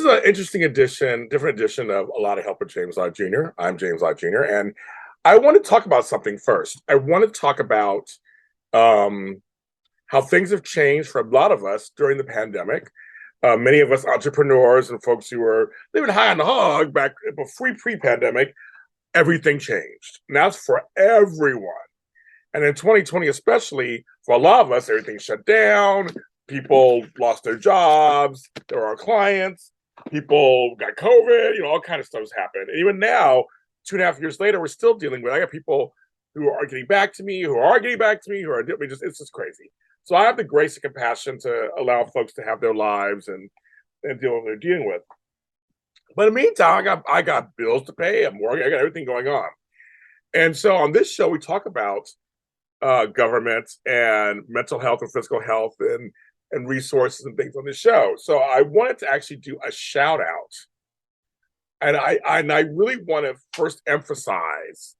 an interesting edition, different edition of A Lot of Help with James Lott Jr. I'm James Lott Jr. And I want to talk about something first. I want to talk about um, how things have changed for a lot of us during the pandemic. Many of us entrepreneurs and folks who were living high on the hog back before pre-pandemic, everything changed. Now it's for everyone. And in 2020, especially for a lot of us, everything shut down. People lost their jobs. There were our clients. People got COVID. All kind of stuff's happened. And even now, 2.5 years later, we're still dealing with. I got people who are getting back to me, who are getting back to me, who are it's just crazy. So I have the grace and compassion to allow folks to have their lives and deal with what they're dealing with. But in the meantime, I got bills to pay, a mortgage, I got everything going on. And so on this show, we talk about government and mental health and physical health and resources and things on the show. So I wanted to actually do a shout out, and I really want to first emphasize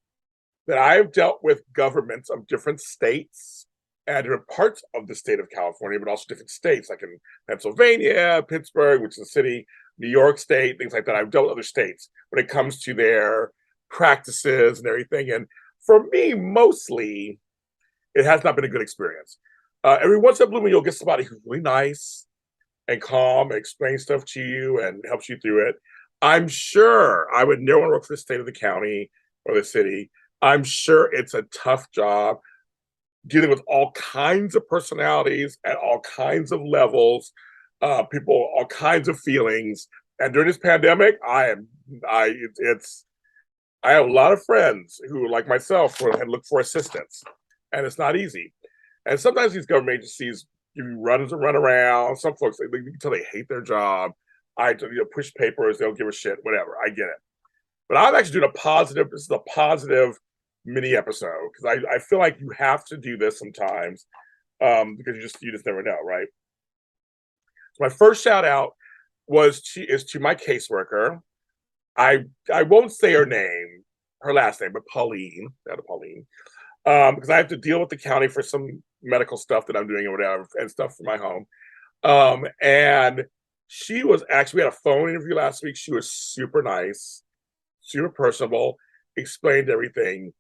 that I've dealt with governments of different states and different parts of the state of California, but also different states, like in Pennsylvania, Pittsburgh, which is a city, New York State, things like that. I've dealt with other states when it comes to their practices and everything. And for me, mostly, it has not been a good experience. Every once in a blue moon, you'll get somebody who's really nice and calm and explains stuff to you and helps you through it. I'm sure I would never want to work for the state or the county or the city. I'm sure it's a tough job dealing with all kinds of personalities at all kinds of levels, people, all kinds of feelings. And during this pandemic, I have a lot of friends who, like myself, had looked for assistance, and it's not easy. And sometimes these government agencies give you runs and run around. Some folks, you can tell they hate their job. Push papers, they don't give a shit, whatever. I get it. But I'm actually doing a positive. This is a positive mini episode because I feel like you have to do this sometimes because you just never know, right? So my first shout out is to my caseworker. I won't say her last name, but Pauline, not a Pauline, because I have to deal with the county for some medical stuff that I'm doing or whatever, and stuff for my home. And we had a phone interview last week. She was super nice, super personable, explained everything.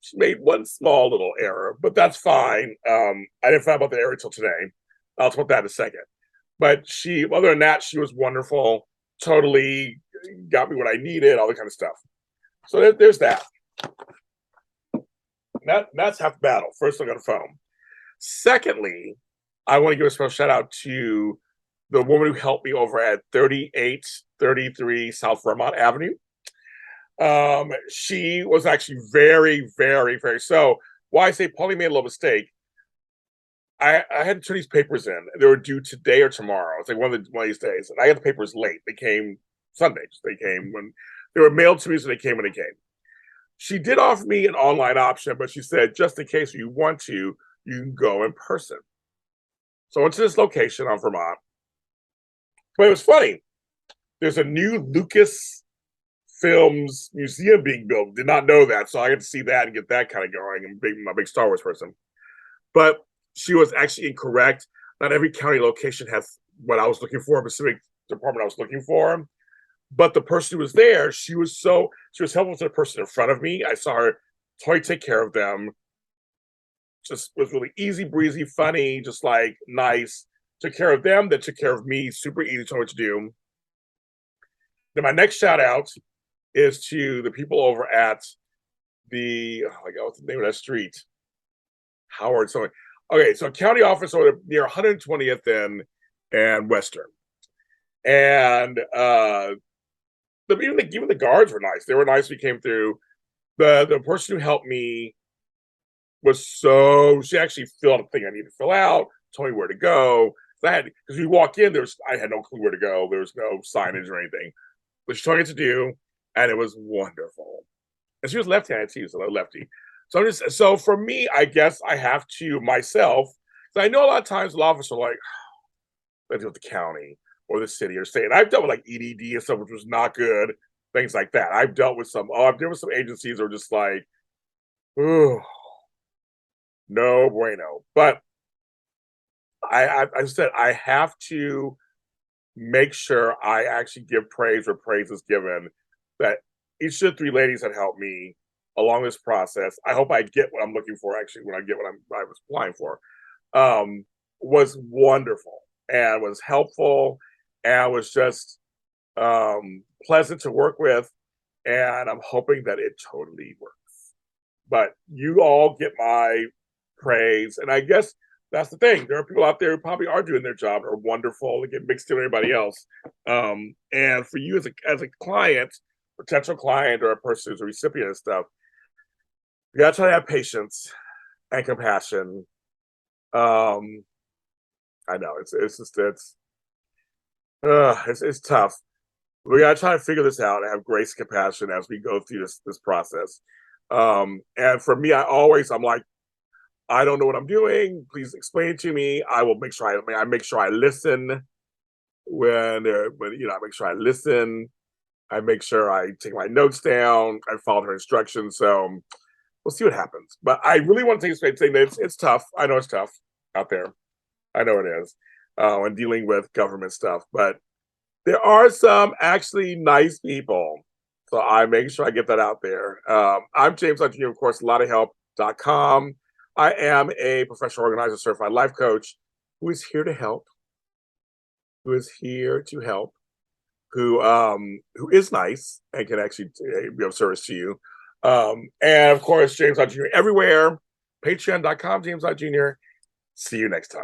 She made one small little error, but that's fine. I didn't find out about the error until today. I'll talk about that in a second. But other than that, she was wonderful. Totally got me what I needed, all that kind of stuff. So there's that. That's half the battle. First, I got a phone. Secondly, I want to give a special shout out to the woman who helped me over at 3833 South Vermont Avenue. She was actually very, very, very so. Why I say Polly made a little mistake. I had to turn these papers in. They were due today or tomorrow. It's like one of these days, and I got the papers late. They came Sundays. They came when they were mailed to me, so they came when they came. She did offer me an online option, but she said, just in case you want to, you can go in person. So I went to this location on Vermont. But it was funny. There's a new Lucas Films museum being built. Did not know that, so I got to see that and get that kind of going. I'm a big Star Wars person. But she was actually incorrect. Not every county location has what I was looking for, a specific department I was looking for. But the person who was there, she was helpful to the person in front of me. I saw her totally take care of them. Just was really easy breezy, funny, just like nice. Took care of them, then took care of me. Super easy, told me what to do. Then my next shout out is to the people over at what's the name of that street? Howard. So okay, so county office over near 120th and Western. And even the guards were nice. They were nice. We came through. The person who helped me she actually filled out the thing I needed to fill out, told me where to go. Because you walk in, I had no clue where to go. There was no signage or anything. But she told me what to do, and it was wonderful. And she was left-handed too, so lefty. So for me, I guess I have to myself. So I know a lot of times a lot of us are like, I deal with the county or the city or state. And I've dealt with like EDD and stuff, which was not good. Things like that. I've dealt with some agencies that are just like, oh, no bueno. But I said I have to make sure I actually give praise where praise is given. That each of the three ladies that helped me along this process, I hope I get what I'm looking for actually when I get what I was applying for, um, was wonderful and was helpful and was just pleasant to work with. And I'm hoping that it totally works. But you all get my praise. And I guess that's the thing. There are people out there who probably are doing their job, are wonderful, they get mixed in with everybody else. And for you as a client, potential client, or a person who's a recipient of stuff, you gotta try to have patience and compassion. Um, I know it's just it's tough. We gotta try to figure this out and have grace and compassion as we go through this process. And for me, I'm like, I don't know what I'm doing. Please explain it to me. I will make sure I make sure I listen when I make sure I listen. I make sure I take my notes down. I follow her instructions. So we'll see what happens. But I really want to take a straight saying that it's tough. I know it's tough out there. I know it is. And dealing with government stuff, but there are some actually nice people. So I make sure I get that out there. I'm James Lott, of course, lottahelp.com. I am a professional organizer, certified life coach who is here to help, who is here to help, who is nice and can actually be of service to you. And of course, James Lott Jr. everywhere, patreon.com, James Lott Jr. See you next time.